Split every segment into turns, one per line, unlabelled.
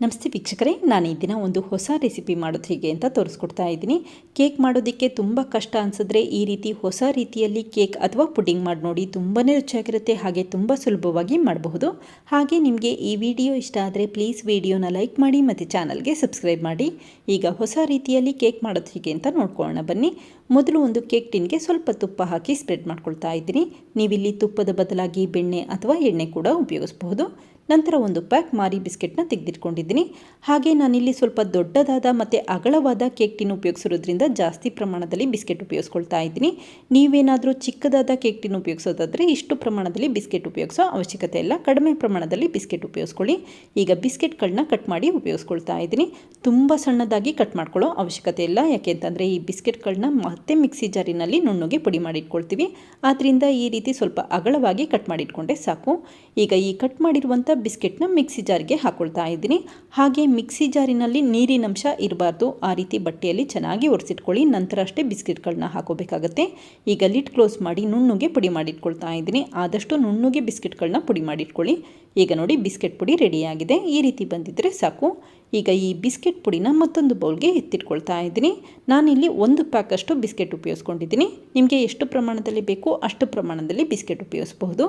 ನಮಸ್ತೆ ವೀಕ್ಷಕರೇ, ನಾನು ಈ ದಿನ ಒಂದು ಹೊಸ ರೆಸಿಪಿ ಮಾಡೋದು ಹೇಗೆ ಅಂತ ತೋರಿಸ್ಕೊಡ್ತಾ ಇದ್ದೀನಿ. ಕೇಕ್ ಮಾಡೋದಕ್ಕೆ ತುಂಬ ಕಷ್ಟ ಅನಿಸಿದ್ರೆ ಈ ರೀತಿ ಹೊಸ ರೀತಿಯಲ್ಲಿ ಕೇಕ್ ಅಥವಾ ಪುಡಿಂಗ್ ಮಾಡಿ ನೋಡಿ. ತುಂಬಾ ರುಚಿಯಾಗಿರುತ್ತೆ, ಹಾಗೆ ತುಂಬ ಸುಲಭವಾಗಿ ಮಾಡಬಹುದು. ಹಾಗೆ ನಿಮಗೆ ಈ ವಿಡಿಯೋ ಇಷ್ಟ ಆದರೆ ಪ್ಲೀಸ್ ವಿಡಿಯೋನ ಲೈಕ್ ಮಾಡಿ ಮತ್ತು ಚಾನಲ್ಗೆ ಸಬ್ಸ್ಕ್ರೈಬ್ ಮಾಡಿ. ಈಗ ಹೊಸ ರೀತಿಯಲ್ಲಿ ಕೇಕ್ ಮಾಡೋದು ಹೇಗೆ ಅಂತ ನೋಡ್ಕೊಳ್ಳೋಣ ಬನ್ನಿ. ಮೊದಲು ಒಂದು ಕೇಕ್ ಟಿನ್ಗೆ ಸ್ವಲ್ಪ ತುಪ್ಪ ಹಾಕಿ ಸ್ಪ್ರೆಡ್ ಮಾಡ್ಕೊಳ್ತಾ ಇದ್ದೀನಿ. ನೀವಿಲ್ಲಿ ತುಪ್ಪದ ಬದಲಾಗಿ ಬೆಣ್ಣೆ ಅಥವಾ ಎಣ್ಣೆ ಕೂಡ ಉಪಯೋಗಿಸಬಹುದು. ನಂತರ ಒಂದು ಪ್ಯಾಕ್ ಮಾರಿ ಬಿಸ್ಕೆಟ್ನ ತೆಗೆದಿಟ್ಕೊಂಡಿದ್ದೀನಿ. ಹಾಗೆ ನಾನಿಲ್ಲಿ ಸ್ವಲ್ಪ ದೊಡ್ಡದಾದ ಮತ್ತು ಅಗಲವಾದ ಕೇಕ್ ಟಿನ್ ಉಪಯೋಗಿಸೋದ್ರಿಂದ ಜಾಸ್ತಿ ಪ್ರಮಾಣದಲ್ಲಿ ಬಿಸ್ಕೆಟ್ ಉಪಯೋಗಿಸ್ಕೊಳ್ತಾ ಇದ್ದೀನಿ. ನೀವೇನಾದರೂ ಚಿಕ್ಕದಾದ ಕೇಕ್ ಟಿನ್ ಉಪಯೋಗಿಸೋದಾದರೆ ಇಷ್ಟು ಪ್ರಮಾಣದಲ್ಲಿ ಬಿಸ್ಕೆಟ್ ಉಪಯೋಗಿಸೋ ಅವಶ್ಯಕತೆ ಇಲ್ಲ, ಕಡಿಮೆ ಪ್ರಮಾಣದಲ್ಲಿ ಬಿಸ್ಕೆಟ್ ಉಪಯೋಗಿಸ್ಕೊಳ್ಳಿ. ಈಗ ಬಿಸ್ಕೆಟ್ಗಳನ್ನ ಕಟ್ ಮಾಡಿ ಉಪಯೋಗಿಸ್ಕೊಳ್ತಾ ಇದ್ದೀನಿ. ತುಂಬ ಸಣ್ಣದಾಗಿ ಕಟ್ ಮಾಡ್ಕೊಳ್ಳೋ ಅವಶ್ಯಕತೆ ಇಲ್ಲ, ಯಾಕೆಂತಂದರೆ ಈ ಬಿಸ್ಕೆಟ್ಗಳನ್ನ ಮತ್ತೆ ಮಿಕ್ಸಿ ಜಾರಿನಲ್ಲಿ ನುಣ್ಣಗೆ ಪುಡಿ ಮಾಡಿಟ್ಕೊಳ್ತೀವಿ. ಆದ್ದರಿಂದ ಈ ರೀತಿ ಸ್ವಲ್ಪ ಅಗಲವಾಗಿ ಕಟ್ ಮಾಡಿಟ್ಕೊಂಡೆ ಸಾಕು. ಈಗ ಈ ಕಟ್ ಮಾಡಿರುವಂಥ ಬಿಸ್ಕೆಟ್ನ ಮಿಕ್ಸಿ ಜಾರಿಗೆ ಹಾಕೊಳ್ತಾ ಇದ್ದೀನಿ. ಹಾಗೆ ಮಿಕ್ಸಿ ಜಾರಿನಲ್ಲಿ ನೀರಿನಂಶ ಇರಬಾರ್ದು, ಆ ರೀತಿ ಬಟ್ಟೆಯಲ್ಲಿ ಚೆನ್ನಾಗಿ ಒರೆಸಿಟ್ಕೊಳ್ಳಿ. ನಂತರ ಅಷ್ಟೇ ಬಿಸ್ಕೆಟ್ಗಳನ್ನ ಹಾಕೋಬೇಕಾಗತ್ತೆ. ಈಗ ಲಿಡ್ ಕ್ಲೋಸ್ ಮಾಡಿ ನುಣ್ಣಗೆ ಪುಡಿ ಮಾಡಿಟ್ಕೊಳ್ತಾ ಇದ್ದೀನಿ. ಆದಷ್ಟು ನುಣ್ಣಗೆ ಬಿಸ್ಕೆಟ್ಗಳನ್ನ ಪುಡಿ ಮಾಡಿಟ್ಕೊಳ್ಳಿ. ಈಗ ನೋಡಿ, ಬಿಸ್ಕೆಟ್ ಪುಡಿ ರೆಡಿಯಾಗಿದೆ. ಈ ರೀತಿ ಬಂದಿದ್ದರೆ ಸಾಕು. ಈಗ ಈ ಬಿಸ್ಕೆಟ್ ಪುಡಿನ ಮತ್ತೊಂದು ಬೌಲ್ಗೆ ಎತ್ತಿಟ್ಕೊಳ್ತಾ ಇದ್ದೀನಿ. ನಾನಿಲ್ಲಿ ಒಂದು ಪ್ಯಾಕಷ್ಟು ಬಿಸ್ಕೆಟ್ ಉಪಯೋಗಿಸ್ಕೊಂಡಿದ್ದೀನಿ. ನಿಮಗೆ ಎಷ್ಟು ಪ್ರಮಾಣದಲ್ಲಿ ಬೇಕೋ ಅಷ್ಟು ಪ್ರಮಾಣದಲ್ಲಿ ಬಿಸ್ಕೆಟ್ ಉಪಯೋಗಿಸಬಹುದು.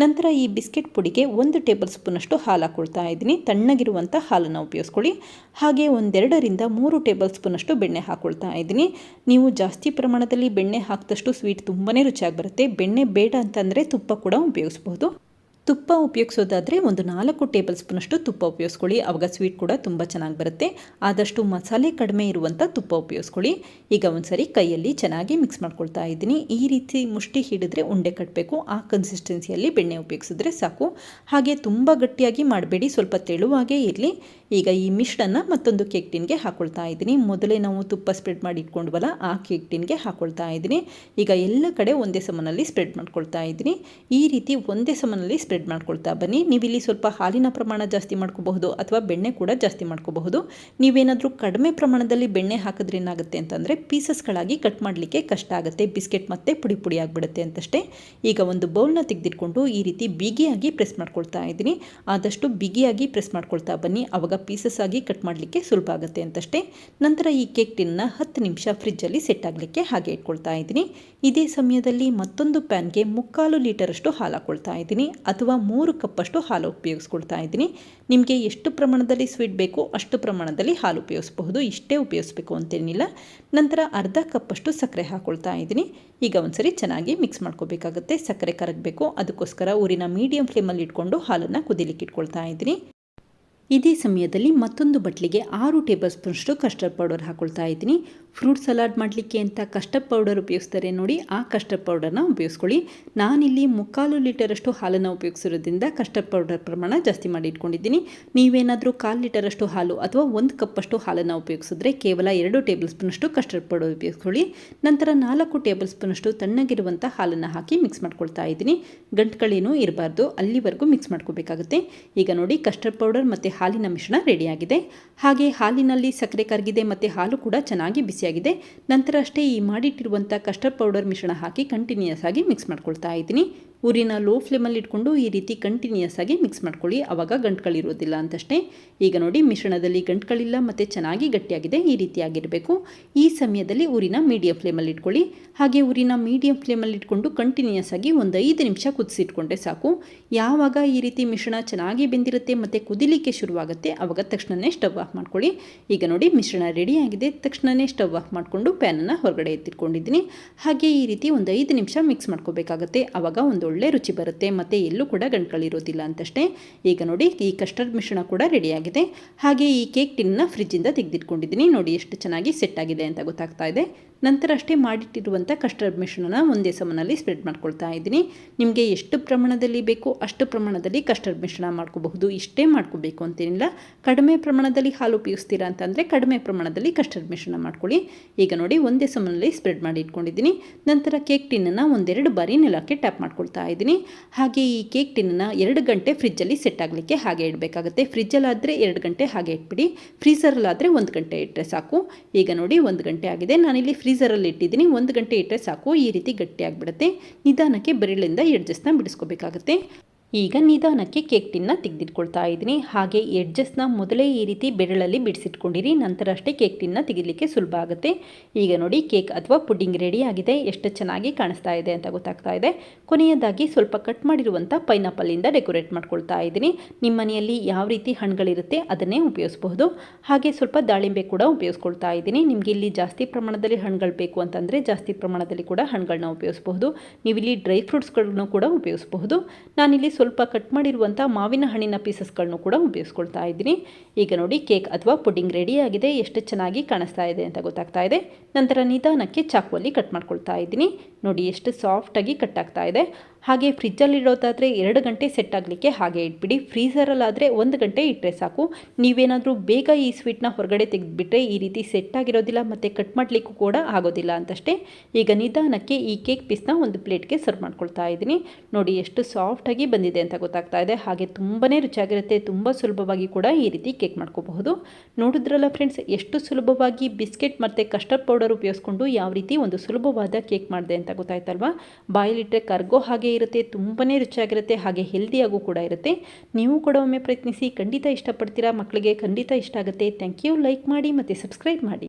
ನಂತರ ಈ ಬಿಸ್ಕೆಟ್ ಪುಡಿಗೆ 1 ಟೇಬಲ್ ಸ್ಪೂನಷ್ಟು ಹಾಲು ಹಾಕ್ಕೊಳ್ತಾ ಇದ್ದೀನಿ. ತಣ್ಣಗಿರುವಂಥ ಹಾಲನ್ನು ಉಪಯೋಗಿಸ್ಕೊಳ್ಳಿ. ಹಾಗೆ 1-2 ಟೇಬಲ್ ಸ್ಪೂನಷ್ಟು ಬೆಣ್ಣೆ ಹಾಕ್ಕೊಳ್ತಾ ಇದ್ದೀನಿ. ನೀವು ಜಾಸ್ತಿ ಪ್ರಮಾಣದಲ್ಲಿ ಬೆಣ್ಣೆ ಹಾಕಿದಷ್ಟು ಸ್ವೀಟ್ ತುಂಬಾ ರುಚಿಯಾಗಿ ಬರುತ್ತೆ. ಬೆಣ್ಣೆ ಬೇಡ ಅಂತಂದರೆ ತುಪ್ಪ ಕೂಡ ಉಪಯೋಗಿಸ್ಬಹುದು. ತುಪ್ಪ ಉಪಯೋಗಿಸೋದಾದರೆ 4 ಟೇಬಲ್ ಸ್ಪೂನಷ್ಟು ತುಪ್ಪ ಉಪಯೋಗಿಸ್ಕೊಳ್ಳಿ. ಆವಾಗ ಸ್ವೀಟ್ ಕೂಡ ತುಂಬ ಚೆನ್ನಾಗಿ ಬರುತ್ತೆ. ಆದಷ್ಟು ಮಸಾಲೆ ಕಡಿಮೆ ಇರುವಂಥ ತುಪ್ಪ ಉಪಯೋಗಿಸ್ಕೊಳ್ಳಿ. ಈಗ ಒಂದ್ಸರಿ ಕೈಯಲ್ಲಿ ಚೆನ್ನಾಗಿ ಮಿಕ್ಸ್ ಮಾಡ್ಕೊಳ್ತಾ ಇದ್ದೀನಿ. ಈ ರೀತಿ ಮುಷ್ಟಿ ಹಿಡಿದ್ರೆ ಉಂಡೆ ಕಟ್ಟಬೇಕು, ಆ ಕನ್ಸಿಸ್ಟೆನ್ಸಿಯಲ್ಲಿ ಬೆಣ್ಣೆ ಉಪಯೋಗಿಸಿದ್ರೆ ಸಾಕು. ಹಾಗೆ ತುಂಬ ಗಟ್ಟಿಯಾಗಿ ಮಾಡಬೇಡಿ, ಸ್ವಲ್ಪ ತೆಳುವಾಗೇ ಇರಲಿ. ಈಗ ಈ ಮಿಶ್ರಣ ಮತ್ತೊಂದು ಕೇಕ್ ಟಿನ್ಗೆ ಹಾಕ್ಕೊಳ್ತಾ ಇದ್ದೀನಿ. ಮೊದಲೇ ನಾವು ತುಪ್ಪ ಸ್ಪ್ರೆಡ್ ಮಾಡಿ ಇಟ್ಕೊಂಡ್ವಲ್ಲ, ಆ ಕೇಕ್ ಟಿನ್ಗೆ ಹಾಕ್ಕೊಳ್ತಾ ಇದ್ದೀನಿ. ಈಗ ಎಲ್ಲ ಕಡೆ ಒಂದೇ ಸಮನಲ್ಲಿ ಸ್ಪ್ರೆಡ್ ಮಾಡ್ಕೊಳ್ತಾ ಇದ್ದೀನಿ. ಈ ರೀತಿ ಒಂದೇ ಸಮನಲ್ಲಿ ಸ್ಪ್ರೆಡ್ ಮಾಡ್ಕೊಳ್ತಾ ಬನ್ನಿ. ನೀವಿಲ್ಲಿ ಸ್ವಲ್ಪ ಹಾಲಿನ ಪ್ರಮಾಣ ಜಾಸ್ತಿ ಮಾಡ್ಕೋಬಹುದು ಅಥವಾ ಬೆಣ್ಣೆ ಕೂಡ ಜಾಸ್ತಿ ಮಾಡ್ಕೋಬಹುದು. ನೀವೇನಾದರೂ ಕಡಿಮೆ ಪ್ರಮಾಣದಲ್ಲಿ ಬೆಣ್ಣೆ ಹಾಕಿದ್ರೆ ಏನಾಗುತ್ತೆ ಅಂತಂದರೆ ಪೀಸಸ್ಗಳಾಗಿ ಕಟ್ ಮಾಡಲಿಕ್ಕೆ ಕಷ್ಟ ಆಗುತ್ತೆ, ಬಿಸ್ಕೆಟ್ ಮತ್ತೆ ಪುಡಿ ಪುಡಿ ಆಗಿಬಿಡುತ್ತೆ ಅಂತಷ್ಟೇ. ಈಗ ಒಂದು ಬೌಲ್ನ ತೆಗೆದಿಟ್ಕೊಂಡು ಈ ರೀತಿ ಬಿಗಿಯಾಗಿ ಪ್ರೆಸ್ ಮಾಡ್ಕೊಳ್ತಾ ಇದ್ದೀನಿ. ಆದಷ್ಟು ಬಿಗಿಯಾಗಿ ಪ್ರೆಸ್ ಮಾಡ್ಕೊಳ್ತಾ ಬನ್ನಿ, ಆವಾಗ ಪೀಸಸ್ ಆಗಿ ಕಟ್ ಮಾಡಲಿಕ್ಕೆ ಸುಲಭ ಆಗುತ್ತೆ ಅಂತಷ್ಟೇ. ನಂತರ ಈ ಕೇಕ್ ಟಿನ್ನ 10 ನಿಮಿಷ ಫ್ರಿಜ್ಜಲ್ಲಿ ಸೆಟ್ ಆಗಲಿಕ್ಕೆ ಹಾಗೆ ಇಟ್ಕೊಳ್ತಾ ಇದ್ದೀನಿ. ಇದೇ ಸಮಯದಲ್ಲಿ ಮತ್ತೊಂದು ಪ್ಯಾನ್ಗೆ 3/4 ಲೀಟರಷ್ಟು ಹಾಲು ಹಾಕ್ಕೊಳ್ತಾ ಇದ್ದೀನಿ, ಅಥವಾ 3 ಕಪ್ಪಷ್ಟು ಹಾಲು ಉಪಯೋಗಿಸ್ಕೊಳ್ತಾ ಇದ್ದೀನಿ. ನಿಮಗೆ ಎಷ್ಟು ಪ್ರಮಾಣದಲ್ಲಿ ಸ್ವೀಟ್ ಬೇಕೋ ಅಷ್ಟು ಪ್ರಮಾಣದಲ್ಲಿ ಹಾಲು ಉಪಯೋಗಿಸಬಹುದು, ಇಷ್ಟೇ ಉಪಯೋಗಿಸ್ಬೇಕು ಅಂತೇನಿಲ್ಲ. ನಂತರ ಅರ್ಧ ಕಪ್ಪಷ್ಟು ಸಕ್ಕರೆ ಹಾಕ್ಕೊಳ್ತಾ ಇದ್ದೀನಿ. ಈಗ ಒಂದ್ಸರಿ ಚೆನ್ನಾಗಿ ಮಿಕ್ಸ್ ಮಾಡ್ಕೋಬೇಕಾಗುತ್ತೆ. ಸಕ್ಕರೆ ಕರಗಬೇಕು, ಅದಕ್ಕೋಸ್ಕರ ಊರಿನ ಮೀಡಿಯಂ ಫ್ಲೇಮಲ್ಲಿ ಇಟ್ಕೊಂಡು ಹಾಲನ್ನು ಕುದಿಲಿಕ್ಕೆ ಇಟ್ಕೊಳ್ತಾ ಇದ್ದೀನಿ. ಇದೇ ಸಮಯದಲ್ಲಿ ಮತ್ತೊಂದು ಬಟ್ಲಿಗೆ 6 ಟೇಬಲ್ ಸ್ಪೂನಷ್ಟು ಕಸ್ಟರ್ಡ್ ಪೌಡರ್ ಹಾಕ್ಕೊಳ್ತಾ ಇದ್ದೀನಿ. ಫ್ರೂಟ್ ಸಲಾಡ್ ಮಾಡಲಿಕ್ಕೆ ಅಂತ ಕಸ್ಟರ್ಡ್ ಪೌಡರ್ ಉಪಯೋಗಿಸ್ತಾರೆ ನೋಡಿ, ಆ ಕಸ್ಟರ್ಡ್ ಪೌಡರ್ನ ಉಪಯೋಗಿಸ್ಕೊಳ್ಳಿ. ನಾನಿಲ್ಲಿ 3/4 ಲೀಟರಷ್ಟು ಹಾಲನ್ನು ಉಪಯೋಗಿಸೋದ್ರಿಂದ ಕಸ್ಟರ್ಡ್ ಪೌಡರ್ ಪ್ರಮಾಣ ಜಾಸ್ತಿ ಮಾಡಿ ಇಟ್ಕೊಂಡಿದ್ದೀನಿ. ನೀವೇನಾದರೂ 1/4 ಲೀಟರಷ್ಟು ಹಾಲು ಅಥವಾ 1 ಕಪ್ಪಷ್ಟು ಹಾಲನ್ನು ಉಪಯೋಗಿಸಿದ್ರೆ ಕೇವಲ 2 ಟೇಬಲ್ ಸ್ಪೂನಷ್ಟು ಕಸ್ಟರ್ಡ್ ಪೌಡರ್ ಉಪಯೋಗಿಸ್ಕೊಳ್ಳಿ. ನಂತರ 4 ಟೇಬಲ್ ಸ್ಪೂನಷ್ಟು ತಣ್ಣಗಿರುವಂಥ ಹಾಲನ್ನು ಹಾಕಿ ಮಿಕ್ಸ್ ಮಾಡ್ಕೊಳ್ತಾ ಇದ್ದೀನಿ. ಗಂಟುಗಳೇನೂ ಇರಬಾರ್ದು, ಅಲ್ಲಿವರೆಗೂ ಮಿಕ್ಸ್ ಮಾಡ್ಕೋಬೇಕಾಗುತ್ತೆ. ಈಗ ನೋಡಿ, ಕಸ್ಟರ್ಡ್ ಪೌಡರ್ ಮತ್ತು ಹಾಲಿನ ಮಿಶ್ರಣ ರೆಡಿಯಾಗಿದೆ. ಹಾಗೆ ಹಾಲಿನಲ್ಲಿ ಸಕ್ಕರೆ ಕರಗಿದೆ ಮತ್ತು ಹಾಲು ಕೂಡ ಚೆನ್ನಾಗಿ ಬಿಸಿಯಾಗಿದೆ. ನಂತರ ಅಷ್ಟೇ ಈ ಮಾಡಿಟ್ಟಿರುವಂಥ ಕಸ್ಟರ್ಡ್ ಪೌಡರ್ ಮಿಶ್ರಣ ಹಾಕಿ ಕಂಟಿನ್ಯೂಯಸ್ ಆಗಿ ಮಿಕ್ಸ್ ಮಾಡ್ಕೊಳ್ತಾ ಇದ್ದೀನಿ. ಊರಿನ ಲೋ ಫ್ಲೇಮಲ್ಲಿ ಇಟ್ಕೊಂಡು ಈ ರೀತಿ ಕಂಟಿನ್ಯೂಯಸ್ ಆಗಿ ಮಿಕ್ಸ್ ಮಾಡ್ಕೊಳ್ಳಿ, ಆವಾಗ ಗಂಟುಗಳಿರೋದಿಲ್ಲ ಅಂತಷ್ಟೇ. ಈಗ ನೋಡಿ, ಮಿಶ್ರಣದಲ್ಲಿ ಗಂಟುಗಳಿಲ್ಲ ಮತ್ತು ಚೆನ್ನಾಗಿ ಗಟ್ಟಿಯಾಗಿದೆ. ಈ ರೀತಿಯಾಗಿರಬೇಕು. ಈ ಸಮಯದಲ್ಲಿ ಊರಿನ ಮೀಡಿಯಂ ಫ್ಲೇಮಲ್ಲಿ ಇಟ್ಕೊಳ್ಳಿ. ಹಾಗೆ ಊರಿನ ಮೀಡಿಯಂ ಫ್ಲೇಮಲ್ಲಿ ಇಟ್ಕೊಂಡು ಕಂಟಿನ್ಯೂಯಸ್ ಆಗಿ ಒಂದು 5 ನಿಮಿಷ ಕುದಿಸಿಟ್ಕೊಂಡ್ರೆ ಸಾಕು. ಯಾವಾಗ ಈ ರೀತಿ ಮಿಶ್ರಣ ಚೆನ್ನಾಗಿ ಬೆಂದಿರುತ್ತೆ ಮತ್ತು ಕುದಿಲಿಕ್ಕೆ ಶುರುವಾಗುತ್ತೆ, ಆವಾಗ ತಕ್ಷಣವೇ ಸ್ಟವ್ ಆಫ್ ಮಾಡ್ಕೊಳ್ಳಿ. ಈಗ ನೋಡಿ, ಮಿಶ್ರಣ ರೆಡಿಯಾಗಿದೆ. ತಕ್ಷಣವೇ ಸ್ಟವ್ ಆಫ್ ಮಾಡಿಕೊಂಡು ಪ್ಯಾನನ್ನು ಹೊರಗಡೆ ಎತ್ತಿಟ್ಕೊಂಡಿದ್ದೀನಿ. ಹಾಗೆ ಈ ರೀತಿ ಒಂದು 5 ನಿಮಿಷ ಮಿಕ್ಸ್ ಮಾಡ್ಕೋಬೇಕಾಗುತ್ತೆ, ಆವಾಗ ಒಂದು ಒಳ್ಳೆ ರುಚಿ ಬರುತ್ತೆ ಮತ್ತು ಎಲ್ಲೂ ಕೂಡ ಗಂಟುಗಳಿರೋದಿಲ್ಲ ಅಂತಷ್ಟೇ. ಈಗ ನೋಡಿ, ಈ ಕಸ್ಟರ್ಡ್ ಮಿಶ್ರಣ ಕೂಡ ರೆಡಿಯಾಗಿದೆ. ಹಾಗೆ ಈ ಕೇಕ್ ಟಿನ್ನ ಫ್ರಿಜ್ಜಿಂದ ತೆಗೆದಿಟ್ಕೊಂಡಿದ್ದೀನಿ. ನೋಡಿ ಎಷ್ಟು ಚೆನ್ನಾಗಿ ಸೆಟ್ ಆಗಿದೆ ಅಂತ ಗೊತ್ತಾಗ್ತಾ ಇದೆ. ನಂತರ ಅಷ್ಟೇ ಮಾಡಿಟ್ಟಿರುವಂಥ ಕಸ್ಟರ್ಡ್ ಮಿಶ್ರಣನ ಒಂದೇ ಸಮನಲ್ಲಿ ಸ್ಪ್ರೆಡ್ ಮಾಡ್ಕೊಳ್ತಾ ಇದ್ದೀನಿ. ನಿಮಗೆ ಎಷ್ಟು ಪ್ರಮಾಣದಲ್ಲಿ ಬೇಕೋ ಅಷ್ಟು ಪ್ರಮಾಣದಲ್ಲಿ ಕಸ್ಟರ್ಡ್ ಮಿಶ್ರಣ ಮಾಡ್ಕೋಬಹುದು, ಇಷ್ಟೇ ಮಾಡ್ಕೋಬೇಕು ಅಂತೇನಿಲ್ಲ. ಕಡಿಮೆ ಪ್ರಮಾಣದಲ್ಲಿ ಹಾಲು ಉಪಯೋಗಿಸ್ತೀರಾ ಅಂತಂದರೆ ಕಡಿಮೆ ಪ್ರಮಾಣದಲ್ಲಿ ಕಸ್ಟರ್ಡ್ ಮಿಶ್ರಣ ಮಾಡ್ಕೊಳ್ಳಿ. ಈಗ ನೋಡಿ, ಒಂದೇ ಸಮನಲ್ಲಿ ಸ್ಪ್ರೆಡ್ ಮಾಡಿ ಇಟ್ಕೊಂಡಿದ್ದೀನಿ. ನಂತರ ಕೇಕ್ ಟಿನ್ನನ್ನು 1-2 ಬಾರಿ ನೆಲಕ್ಕೆ ಟ್ಯಾಪ್ ಮಾಡ್ಕೊಳ್ತಾ ಇದ್ದೀನಿ. ಹಾಗೆ ಈ ಕೇಕ್ ಟಿನ್ನನ್ನು 2 ಗಂಟೆ ಫ್ರಿಜ್ಜಲ್ಲಿ ಸೆಟ್ ಆಗಲಿಕ್ಕೆ ಹಾಗೆ ಇಡಬೇಕಾಗುತ್ತೆ. ಫ್ರಿಜ್ಜಲ್ಲಾದರೆ 2 ಗಂಟೆ ಹಾಗೆ ಇಟ್ಬಿಡಿ, ಫ್ರೀಸರಲ್ಲಾದರೆ 1 ಗಂಟೆ ಇಟ್ಟರೆ ಸಾಕು. ಈಗ ನೋಡಿ, 1 ಗಂಟೆ ಆಗಿದೆ. ನಾನಿಲ್ಲಿ ಫ್ರೀಸರಲ್ಲಿ ಇಟ್ಟಿದ್ದೀನಿ. 1 ಗಂಟೆ ಇಟ್ಟರೆ ಸಾಕು. ಈ ರೀತಿ ಗಟ್ಟಿಯಾಗಿಬಿಡುತ್ತೆ. ನಿಧಾನಕ್ಕೆ ಬೆರಳಿಂದ ಎಡ್ಜಸ್ನ ಬಿಡಿಸ್ಕೋಬೇಕಾಗುತ್ತೆ. ಈಗ ನಿಧಾನಕ್ಕೆ ಕೇಕ್ ಟಿನ್ನ ತೆಗೆದಿಟ್ಕೊಳ್ತಾ ಇದ್ದೀನಿ. ಹಾಗೆ ಎಡ್ಜಸ್ನ ಮೊದಲೇ ಈ ರೀತಿ ಬೆರಳಲ್ಲಿ ಬಿಡಿಸಿಟ್ಕೊಂಡಿರಿ, ನಂತರ ಅಷ್ಟೇ ಕೇಕ್ ಟಿನ್ನ ತೆಗಿಲಿಕ್ಕೆ ಸುಲಭ ಆಗುತ್ತೆ. ಈಗ ನೋಡಿ ಕೇಕ್ ಅಥವಾ ಪುಡ್ಡಿಂಗ್ ರೆಡಿ ಆಗಿದೆ. ಎಷ್ಟು ಚೆನ್ನಾಗಿ ಕಾಣಿಸ್ತಾ ಇದೆ ಅಂತ ಗೊತ್ತಾಗ್ತಾ ಇದೆ. ಕೊನೆಯದಾಗಿ ಸ್ವಲ್ಪ ಕಟ್ ಮಾಡಿರುವಂಥ ಪೈನಾಪಲಿಂದ ಡೆಕೋರೇಟ್ ಮಾಡ್ಕೊಳ್ತಾ ಇದ್ದೀನಿ. ನಿಮ್ಮ ಮನೆಯಲ್ಲಿ ಯಾವ ರೀತಿ ಹಣ್ಣುಗಳಿರುತ್ತೆ ಅದನ್ನೇ ಉಪಯೋಗಿಸಬಹುದು. ಹಾಗೆ ಸ್ವಲ್ಪ ದಾಳಿಂಬೆ ಕೂಡ ಉಪಯೋಗಿಸ್ಕೊಳ್ತಾ ಇದ್ದೀನಿ. ನಿಮಗೆ ಇಲ್ಲಿ ಜಾಸ್ತಿ ಪ್ರಮಾಣದಲ್ಲಿ ಹಣ್ಣುಗಳು ಬೇಕು ಅಂತಂದರೆ ಜಾಸ್ತಿ ಪ್ರಮಾಣದಲ್ಲಿ ಕೂಡ ಹಣ್ಣುಗಳನ್ನ ಉಪಯೋಗಿಸಬಹುದು. ನೀವಿಲ್ಲಿ ಡ್ರೈ ಫ್ರೂಟ್ಸ್ಗಳನ್ನು ಕೂಡ ಉಪಯೋಗಿಸಬಹುದು. ನಾನಿಲ್ಲಿ ಸ್ವಲ್ಪ ಕಟ್ ಮಾಡಿರುವಂಥ ಮಾವಿನ ಹಣ್ಣಿನ ಪೀಸಸ್ಗಳನ್ನು ಕೂಡ ಉಪಯೋಗಿಸ್ಕೊಳ್ತಾ ಇದ್ದೀನಿ. ಈಗ ನೋಡಿ ಕೇಕ್ ಅಥವಾ ಪುಡ್ಡಿಂಗ್ ರೆಡಿ ಆಗಿದೆ. ಎಷ್ಟು ಚೆನ್ನಾಗಿ ಕಾಣಿಸ್ತಾ ಇದೆ ಅಂತ ಗೊತ್ತಾಗ್ತಾ ಇದೆ. ನಂತರ ನಿಧಾನಕ್ಕೆ ಚಾಕುವಲ್ಲಿ ಕಟ್ ಮಾಡ್ಕೊಳ್ತಾ ಇದ್ದೀನಿ. ನೋಡಿ ಎಷ್ಟು ಸಾಫ್ಟಾಗಿ ಕಟ್ ಆಗ್ತಾ ಇದೆ. ಹಾಗೆ ಫ್ರಿಜ್ಜಲ್ಲಿ ಇಡೋದಾದರೆ 2 ಗಂಟೆ ಸೆಟ್ ಆಗಲಿಕ್ಕೆ ಹಾಗೆ ಇಟ್ಬಿಡಿ. ಫ್ರೀಝರಲ್ಲಾದರೆ 1 ಗಂಟೆ ಇಟ್ಟರೆ ಸಾಕು. ನೀವೇನಾದರೂ ಬೇಗ ಈ ಸ್ವೀಟ್ನ ಹೊರಗಡೆ ತೆಗೆದುಬಿಟ್ರೆ ಈ ರೀತಿ ಸೆಟ್ ಆಗಿರೋದಿಲ್ಲ ಮತ್ತು ಕಟ್ ಮಾಡಲಿಕ್ಕೂ ಕೂಡ ಆಗೋದಿಲ್ಲ ಅಂತಷ್ಟೇ. ಈಗ ನಿಧಾನಕ್ಕೆ ಈ ಕೇಕ್ ಪೀಸ್ನ ಒಂದು ಪ್ಲೇಟ್ಗೆ ಸರ್ವ್ ಮಾಡ್ಕೊಳ್ತಾ ಇದ್ದೀನಿ. ನೋಡಿ ಎಷ್ಟು ಸಾಫ್ಟಾಗಿ ಬಂದಿದೆ ಅಂತ ಗೊತ್ತಾಗ್ತಾ ಇದೆ. ಹಾಗೆ ತುಂಬಾ ರುಚಿಯಾಗಿರುತ್ತೆ. ತುಂಬ ಸುಲಭವಾಗಿ ಕೂಡ ಈ ರೀತಿ ಕೇಕ್ ಮಾಡ್ಕೋಬಹುದು. ನೋಡಿದ್ರಲ್ಲ ಫ್ರೆಂಡ್ಸ್, ಎಷ್ಟು ಸುಲಭವಾಗಿ ಬಿಸ್ಕೆಟ್ ಮತ್ತು ಕಸ್ಟರ್ಡ್ ಪೌಡರ್ ಉಪಯೋಗಿಸ್ಕೊಂಡು ಯಾವ ರೀತಿ ಒಂದು ಸುಲಭವಾದ ಕೇಕ್ ಮಾಡಿದೆ ಅಂತ ಗೊತ್ತಾಯ್ತಲ್ವಾ. ಬಾಯಲ್ಲಿಟ್ಟರೆ ಕರ್ಗೋ ಹಾಗೆ ಇರುತ್ತೆ, ತುಂಬಾ ರುಚಿಯಾಗಿರುತ್ತೆ, ಹಾಗೆ ಹೆಲ್ದಿಯಾಗೂ ಕೂಡ ಇರುತ್ತೆ. ನೀವು ಕೂಡ ಒಮ್ಮೆ ಪ್ರಯತ್ನಿಸಿ, ಖಂಡಿತ ಇಷ್ಟಪಡ್ತೀರಾ. ಮಕ್ಕಳಿಗೆ ಖಂಡಿತ ಇಷ್ಟ ಆಗುತ್ತೆ. Thank you. ಲೈಕ್ ಮಾಡಿ ಮತ್ತು ಸಬ್ಸ್ಕ್ರೈಬ್ ಮಾಡಿ.